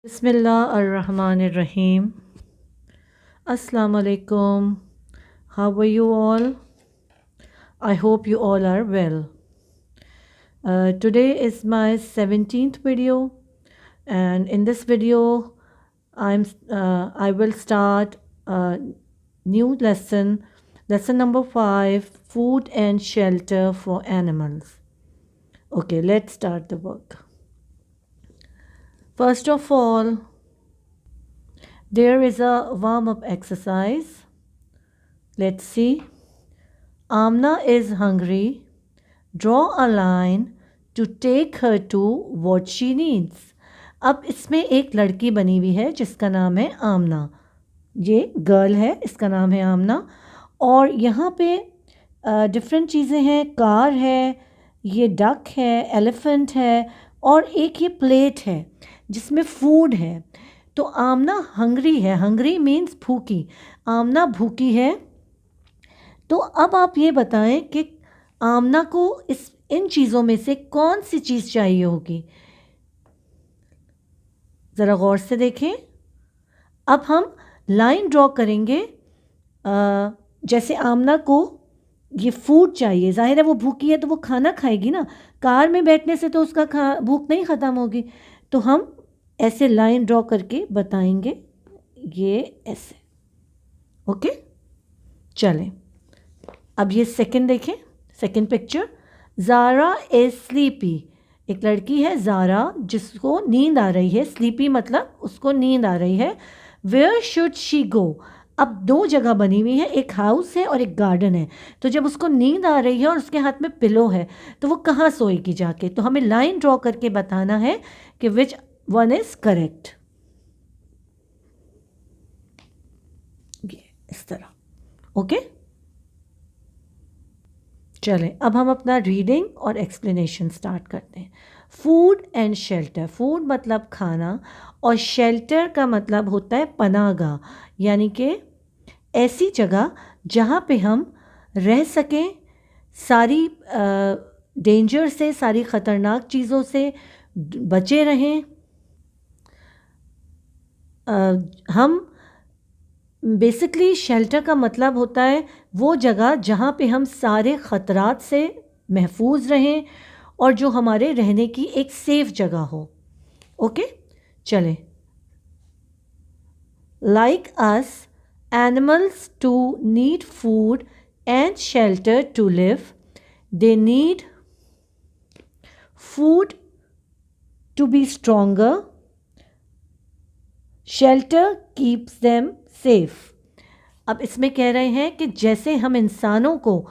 Bismillahirrahmanirrahim. Assalamu alaikum. How are you all? I hope you all are well. Today is my 17th video, and in this video, I will start a new lesson, lesson number 5, food and shelter for animals. Okay, let's start the work. First of all, there is a warm-up exercise. Let's see. Amna is hungry. Draw a line to take her to what she needs. अब इसमें एक लड़की बनी हुई है जिसका नाम है आमना. ये गर्ल है, इसका नाम है आमना. और यहाँ पे डिफरेंट चीज़ें हैं. कार है, ये डक है, एलिफेंट है और एक ये प्लेट है जिसमें फूड है. तो आमना हंग्री है. हंग्री मीन्स भूखी. आमना भूखी है. तो अब आप ये बताएं कि आमना को इन चीज़ों में से कौन सी चीज़ चाहिए होगी. ज़रा गौर से देखें. अब हम लाइन ड्रॉ करेंगे. जैसे आमना को ये फूड चाहिए, जाहिर है वो भूखी है तो वो खाना खाएगी ना. कार में बैठने से तो उसका भूख नहीं ख़त्म होगी. तो हम ऐसे लाइन ड्रॉ करके बताएंगे. ये ऐसे. ओके, चलें. अब ये सेकंड देखें. Second picture. Zara is sleepy. एक लड़की है ज़ारा जिसको नींद आ रही है. स्लीपी मतलब उसको नींद आ रही है. Where should she go. अब दो जगह बनी हुई है, एक हाउस है और एक गार्डन है. तो जब उसको नींद आ रही है और उसके हाथ में पिलो है तो वो कहाँ सोएगी जाके. तो हमें लाइन ड्रॉ करके बताना है कि विच वन इज़ करेक्ट. इस तरह. ओके, चलें. अब हम अपना रीडिंग और एक्सप्लेनेशन स्टार्ट करते हैं. Food and shelter. फूड मतलब खाना और शेल्टर का मतलब होता है पनाहगाह, यानी कि ऐसी जगह जहाँ पे हम रह सकें, सारी डेंजर से, सारी ख़तरनाक चीज़ों से बचे रहें. हम बेसिकली शेल्टर का मतलब होता है वो जगह जहाँ पे हम सारे ख़तरात से महफूज रहें और जो हमारे रहने की एक सेफ़ जगह हो. ओके, चलें. Like us, animals too need food and shelter to live. They need food to be stronger. Shelter keeps them safe. अब इसमें कह रहे हैं कि जैसे हम इंसानों को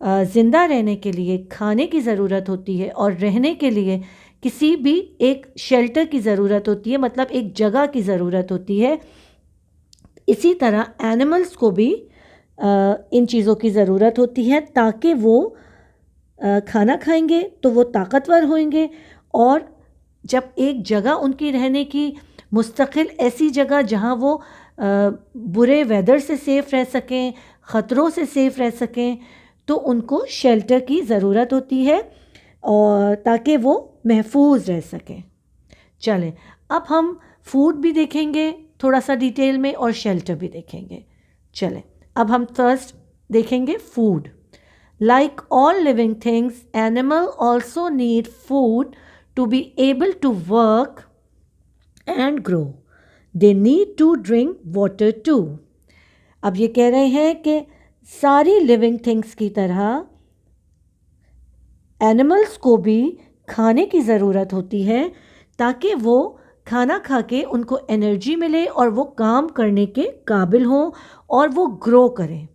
ज़िंदा रहने के लिए खाने की ज़रूरत होती है और रहने के लिए किसी भी एक शेल्टर की ज़रूरत होती है, मतलब एक जगह की ज़रूरत होती है, इसी तरह एनिमल्स को भी इन चीज़ों की ज़रूरत होती है ताकि वो खाना खाएंगे तो वो ताकतवर होंगे. और जब एक जगह उनकी रहने की मुस्तकिल ऐसी जगह जहाँ वो बुरे वेदर से सेफ़ रह सकें, ख़तरों से सेफ़ रह सकें, तो उनको शेल्टर की ज़रूरत होती है और ताकि वो महफूज रह सकें. चलें. अब हम फूड भी देखेंगे थोड़ा सा डिटेल में और शेल्टर भी देखेंगे. चलें. अब हम फर्स्ट देखेंगे food. Like all living things, animal also need food to be able to work and grow. They need to drink water too. अब ये कह रहे हैं कि सारी लिविंग थिंग्स की तरह एनिमल्स को भी खाने की ज़रूरत होती है ताकि वो खाना खा के उनको एनर्जी मिले और वो काम करने के काबिल हों और वो ग्रो करें.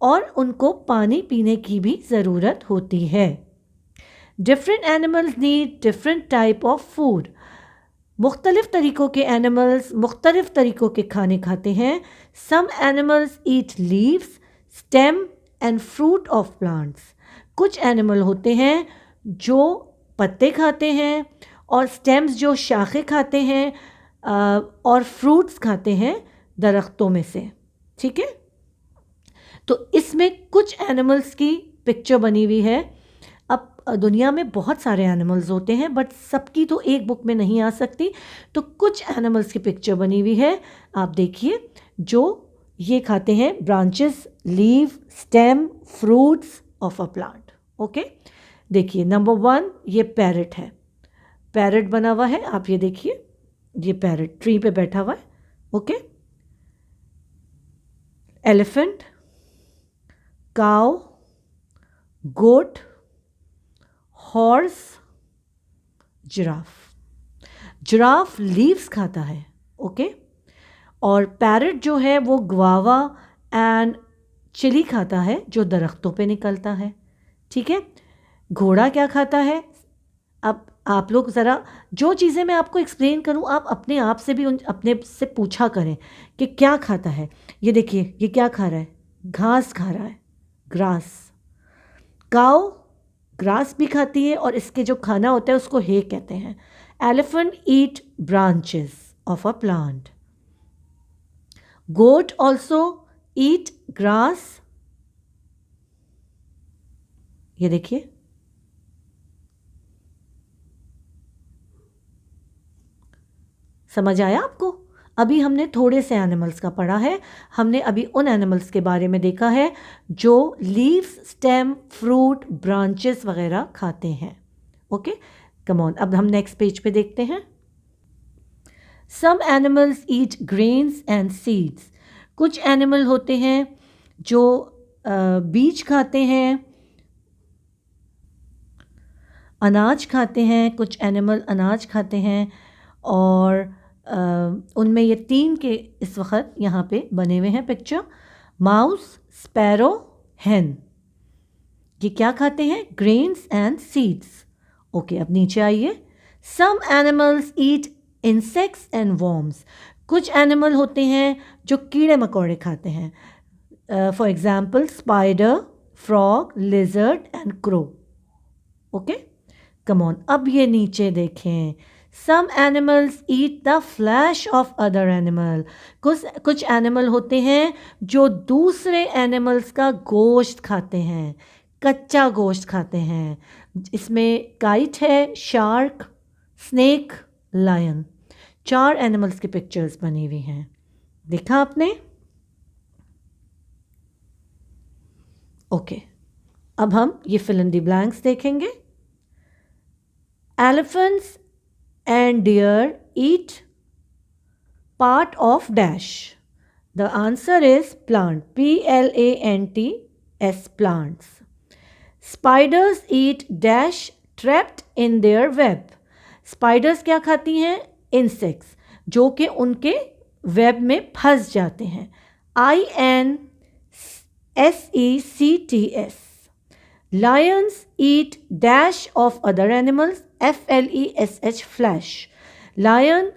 और उनको पानी पीने की भी ज़रूरत होती है. Different animals need different type of food. मुख्तलिफ़ तरीक़ों के एनिमल्स मुख्तलिफ़ तरीक़ों के खाने खाते हैं. Some animals eat leaves, stem and fruit of plants. कुछ एनिमल होते हैं जो पत्ते खाते हैं और स्टेम्स जो शाखें खाते हैं और फ्रूट्स खाते हैं दरख्तों में से. ठीक है. तो इसमें कुछ एनिमल्स की पिक्चर बनी हुई है. अब दुनिया में बहुत सारे एनिमल्स होते हैं, बट सबकी तो एक बुक में नहीं आ सकती, तो कुछ एनिमल्स की पिक्चर बनी हुई है, आप देखिए, जो ये खाते हैं branches, leave, stem, fruits of a plant. Okay, देखिए नंबर 1 ये पैरट है, पैरट बना हुआ है, आप ये देखिए, ये पैरट ट्री पे बैठा हुआ है। ओके, एलिफेंट, काउ, गोट, हॉर्स, जिराफ। जिराफ लीव्स खाता है। ओके, और पैरट जो है वो ग्वावा एंड चिली खाता है, जो दरख्तों पे निकलता है। ठीक है, घोड़ा क्या खाता है? अब आप लोग ज़रा जो चीज़ें मैं आपको एक्सप्लेन करूं, आप अपने आप से भी अपने से पूछा करें कि क्या खाता है। ये देखिए, ये क्या खा रहा है? घास खा रहा है, ग्रास। काऊ ग्रास भी खाती है, और इसके जो खाना होता है उसको हे कहते हैं। Elephant eat branches of a plant. Goat also eat grass. ये देखिए, समझ आया आपको? अभी हमने थोड़े से एनिमल्स का पढ़ा है, हमने अभी उन एनिमल्स के बारे में देखा है जो लीव्स, स्टेम, फ्रूट, ब्रांचेस वगैरह खाते हैं। ओके, कम ऑन, अब हम नेक्स्ट पेज पे देखते हैं। Some animals eat grains and seeds. कुछ एनिमल होते हैं जो बीज खाते हैं, अनाज खाते हैं। कुछ एनिमल अनाज खाते हैं, और उनमें ये 3 के इस वक्त यहाँ पे बने हुए हैं पिक्चर। माउस, स्पैरो, हैन, ये क्या खाते हैं? Grains and seeds. ओके, अब नीचे आइए। Some animals eat insects and worms. कुछ एनिमल होते हैं जो कीड़े मकोड़े खाते हैं। For example spider, frog, lizard and crow. Okay, come on, अब ये नीचे देखें। Some animals eat the flesh of other animal. कुछ एनिमल होते हैं जो दूसरे एनिमल्स का गोश्त खाते हैं, कच्चा गोश्त खाते हैं। इसमें काइट है, शार्क, स्नेक, लायन। 4 एनिमल्स की पिक्चर्स बनी हुई हैं, देखा आपने? ओके, अब हम ये फिल इन द ब्लैंक्स देखेंगे। Elephants and deer eat part of dash. The answer is plant. P-L-A-N-T-S, plants. Spiders eat dash trapped in their web. Spiders क्या खाती हैं? Insects, जो कि उनके वेब में फंस जाते हैं। I-N-S-E-C-T-S. Lions eat dash of other animals. F-L-E-S-H, flesh. Lion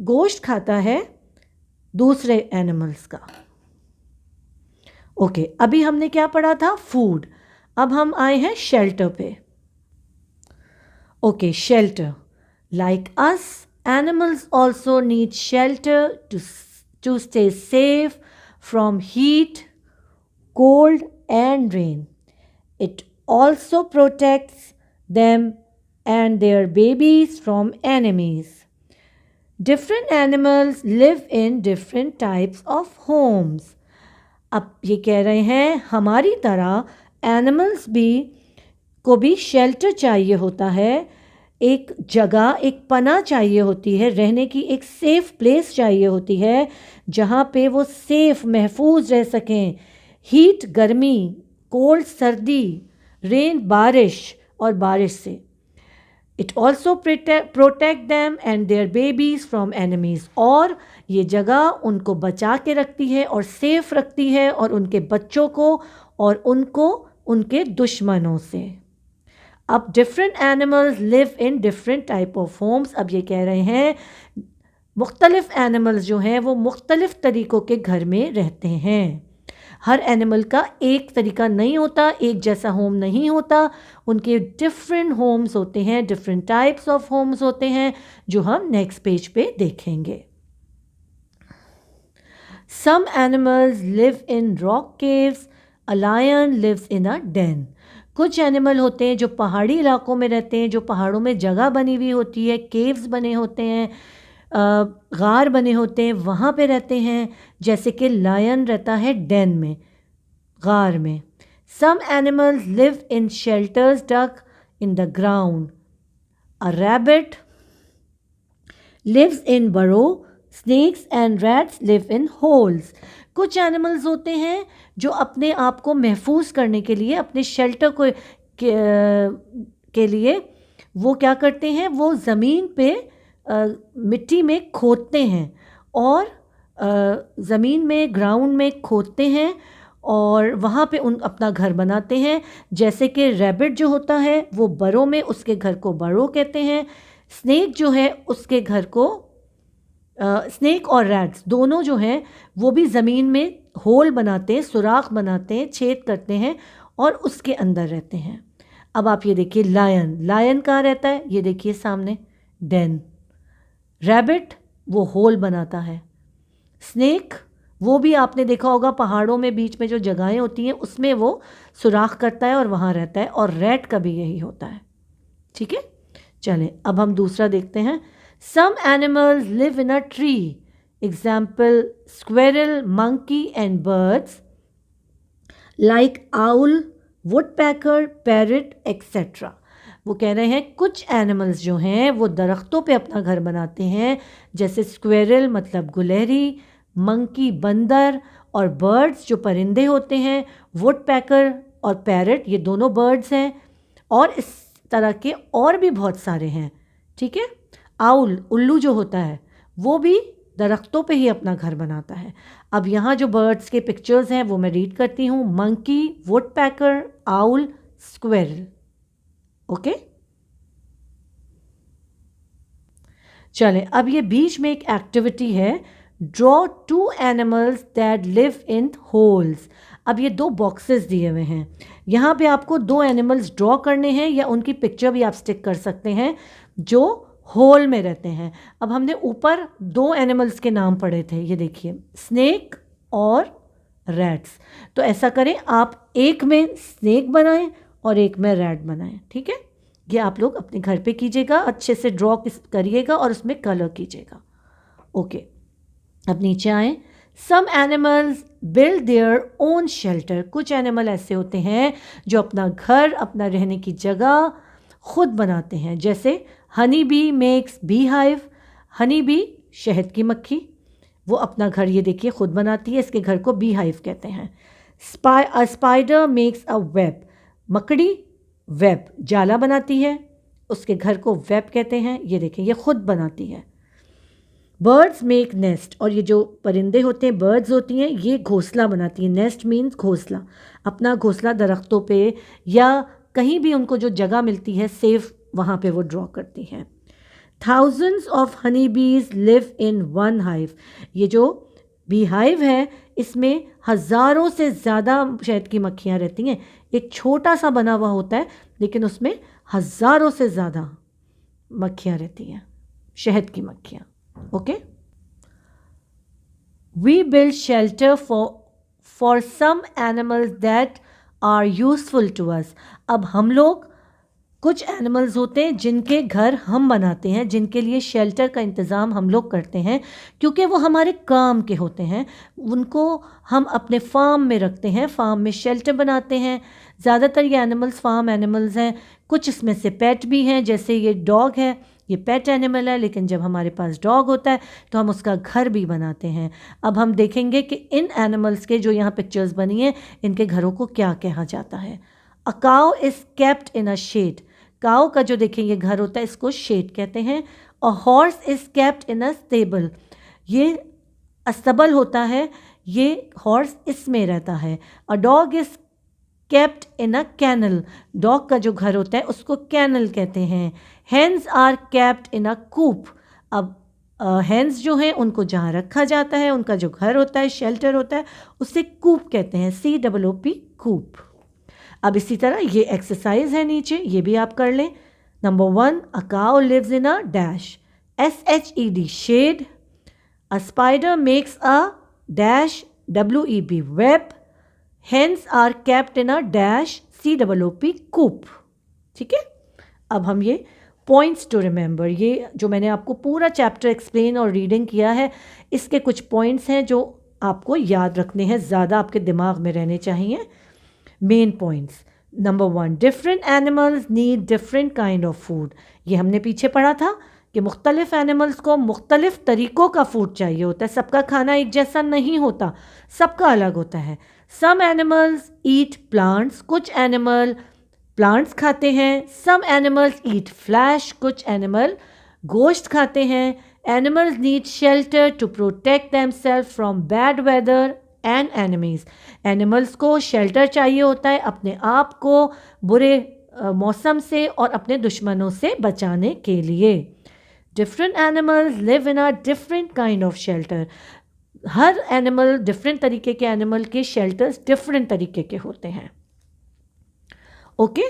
गोश्त खाता है दूसरे एनिमल्स का। ओके, अभी हमने क्या पढ़ा था? फूड। अब हम आए हैं शेल्टर पे। Okay, shelter. Like us, animals also need shelter to stay safe from heat, cold and rain. It also protects them and their babies from enemies. Different animals live in different types of homes. अब ये कह रहे हैं हमारी तरह animals को भी shelter चाहिए होता है, एक जगह, एक पनाह चाहिए होती है, रहने की एक सेफ प्लेस चाहिए होती है जहाँ पे वो सेफ, महफूज रह सकें। हीट गर्मी, कोल्ड सर्दी, रेन बारिश और बारिश से। It also protect them and there babies from enemies. और ये जगह उनको बचा के रखती है और सेफ रखती है, और उनके बच्चों को और उनको उनके दुश्मनों से। अब different animals live in different type of homes. अब ये कह रहे हैं मुख्तलिफ एनिमल्स जो हैं वो मुख्तलिफ तरीक़ों के घर में रहते हैं। हर एनिमल का एक तरीका नहीं होता, एक जैसा होम नहीं होता, उनके डिफरेंट होम्स होते हैं, डिफरेंट टाइप्स ऑफ होम्स होते हैं, जो हम नेक्स्ट पेज पे देखेंगे। Some animals live in rock caves. A lion lives in a den. कुछ एनिमल होते हैं जो पहाड़ी इलाकों में रहते हैं, जो पहाड़ों में जगह बनी हुई होती है, केव्स बने होते हैं, गार बने होते हैं, वहाँ पे रहते हैं। जैसे कि लायन रहता है डेन में, गार में। Some animals live in shelters dug in the ground. A rabbit lives in burrow. Snakes and rats live in holes. कुछ एनिमल्स होते हैं जो अपने आप को महफूज करने के लिए, अपने शेल्टर को के लिए वो क्या करते हैं, वो ज़मीन पे मिट्टी में खोदते हैं और ज़मीन में, ग्राउंड में खोदते हैं और वहाँ पे उन अपना घर बनाते हैं। जैसे कि रैबिट जो होता है वो बरो में, उसके घर को बरो कहते हैं। स्नेक जो है उसके घर को स्नेक और रैट्स दोनों जो हैं वो भी ज़मीन में होल बनाते हैं, सुराख बनाते हैं, छेद करते हैं और उसके अंदर रहते हैं। अब आप ये देखिए, लायन, लायन कहाँ रहता है, ये देखिए सामने, डेन। रैबिट वो होल बनाता है। स्नेक वो भी आपने देखा होगा पहाड़ों में बीच में जो जगहें होती हैं उसमें वो सुराख करता है और वहाँ रहता है। और रैट का भी यही होता है। ठीक है, चलें अब हम दूसरा देखते हैं। Some animals live in a tree. Example squirrel, monkey and birds like owl, woodpecker, parrot etcetera. वो कह रहे हैं कुछ एनिमल्स जो हैं वो दरख्तों पे अपना घर बनाते हैं। जैसे स्क्वेरल मतलब गुलहरी, मंकी बंदर, और बर्ड्स जो परिंदे होते हैं, वुडपैकर और पैरट ये दोनों बर्ड्स हैं। और इस तरह के और भी बहुत सारे हैं। ठीक है, आउल, उल्लू जो होता है वो भी दरख्तों पे ही अपना घर बनाता है। अब यहाँ जो बर्ड्स के पिक्चर्स हैं वो मैं रीड करती हूँ। Monkey, woodpecker, owl, squirrel. Okay, चलें अब ये बीच में एक एक्टिविटी है, draw 2 animals that live in holes. अब ये 2 बॉक्सेस दिए हुए हैं, यहाँ पे आपको 2 एनिमल्स ड्रॉ करने हैं या उनकी पिक्चर भी आप स्टिक कर सकते हैं जो होल में रहते हैं। अब हमने ऊपर 2 एनिमल्स के नाम पढ़े थे, ये देखिए, स्नेक और रैट्स। तो ऐसा करें, आप एक में स्नेक बनाएं और एक में रैट बनाएं। ठीक है, ये आप लोग अपने घर पे कीजिएगा, अच्छे से ड्रॉ करिएगा और उसमें कलर कीजिएगा। ओके, अब नीचे आएँ। Some animals build their own shelter. कुछ एनिमल ऐसे होते हैं जो अपना घर, अपना रहने की जगह खुद बनाते हैं। जैसे honey bee makes bee hive. Honey bee शहद की मक्खी, वो अपना घर ये देखिए खुद बनाती है, इसके घर को बी हाइव कहते हैं। Spider makes a web. मकड़ी वेब, जाला बनाती है, उसके घर को वेब कहते हैं। ये देखें, ये खुद बनाती है। बर्ड्स मेक नेस्ट, और ये जो परिंदे होते हैं, बर्ड्स होती हैं, ये घोंसला बनाती हैं। नेस्ट मीन्स घोंसला, अपना घोंसला दरख्तों पे या कहीं भी उनको जो जगह मिलती है सेफ, वहाँ पे वो ड्रॉ करती हैं। थाउजेंड्स ऑफ हनी बीज लिव इन वन हाइव। ये जो बी हाइव है इसमें हज़ारों से ज़्यादा शहद की मक्खियाँ रहती हैं। एक छोटा सा बना हुआ होता है लेकिन उसमें हज़ारों से ज़्यादा मक्खियाँ रहती हैं, शहद की मक्खियाँ। Okay, we build shelter for some animals that are useful to us. अब हम लोग, कुछ एनिमल्स होते हैं जिनके घर हम बनाते हैं, जिनके लिए शेल्टर का इंतज़ाम हम लोग करते हैं क्योंकि वो हमारे काम के होते हैं। उनको हम अपने फार्म में रखते हैं, फार्म में शेल्टर बनाते हैं। ज़्यादातर ये एनिमल्स फार्म एनिमल्स हैं। कुछ इसमें से पेट भी हैं, जैसे ये डॉग है, ये पेट एनिमल है, लेकिन जब हमारे पास डॉग होता है तो हम उसका घर भी बनाते हैं। अब हम देखेंगे कि इन एनिमल्स के जो यहाँ पिक्चर्स बनी हैं इनके घरों को क्या कहा जाता है। A cow is kept in a shed. Cow का जो देखें ये घर होता है इसको शेड कहते हैं। A horse is kept in a stable. ये अस्तबल होता है, ये हॉर्स इसमें रहता है। A dog is kept in a kennel. Dog का जो घर होता है उसको कैनल कहते हैं। Hens are kept in a coop. अब हेन्स जो हैं उनको जहाँ रखा जाता है, उनका जो घर होता है, शेल्टर होता है, उसे कूप कहते हैं, COOP, कूप। अब इसी तरह ये एक्सरसाइज है नीचे, ये भी आप कर लें। Number 1, a cow lives in a dash, SHED, shed. A spider makes a dash, WEB, web. Hens are kept in a dash, COOP coop. ठीक है, अब हम ये पॉइंट्स टू रिमेंबर, ये जो मैंने आपको पूरा चैप्टर एक्सप्लेन और रीडिंग किया है, इसके कुछ पॉइंट्स हैं जो आपको याद रखने हैं, ज़्यादा आपके दिमाग में रहने चाहिए। Main points, number 1, different animals need different kind of food. ये हमने पीछे पढ़ा था कि मुख्तलिफ एनिमल्स को मुख्तलिफ तरीक़ों का फूड चाहिए होता है, सबका खाना एक जैसा नहीं होता, सबका अलग होता है। सम एनिमल्स ईट प्लांट्स, कुछ एनिमल प्लांट्स खाते हैं। सम एनिमल्स ईट फ्लैश, कुछ एनिमल गोश्त खाते हैं। Animals need shelter to protect themself from bad weather and enemies. Animals को शेल्टर चाहिए होता है अपने आप को बुरे मौसम से और अपने दुश्मनों से बचाने के लिए। Different animals live in a different kind of shelter. Her animal, different तरीके के एनिमल के शेल्टर्स डिफरेंट तरीके के होते हैं। Okay,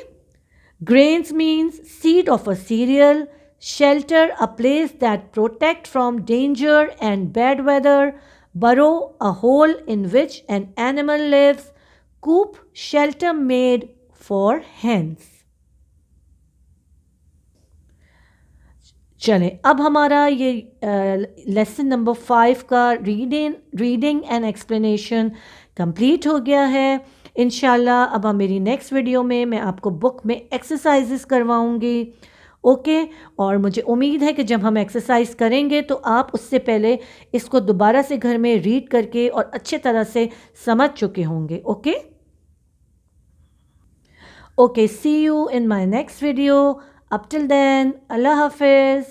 grains means seed of a cereal. Shelter, a place that protect from danger and bad weather. Burrow, a hole in which an animal lives. Coop, shelter made for hens. चलें, अब हमारा ये lesson number 5 का reading and explanation complete हो गया है। इंशाल्लाह अब हम मेरी नेक्स्ट वीडियो में मैं आपको बुक में एक्सरसाइजेस करवाऊंगी। ओके, और मुझे उम्मीद है कि जब हम एक्सरसाइज करेंगे तो आप उससे पहले इसको दोबारा से घर में रीड करके और अच्छे तरह से समझ चुके होंगे। Okay okay, see you in my next video. Up till then, अल्लाह हाफिज़।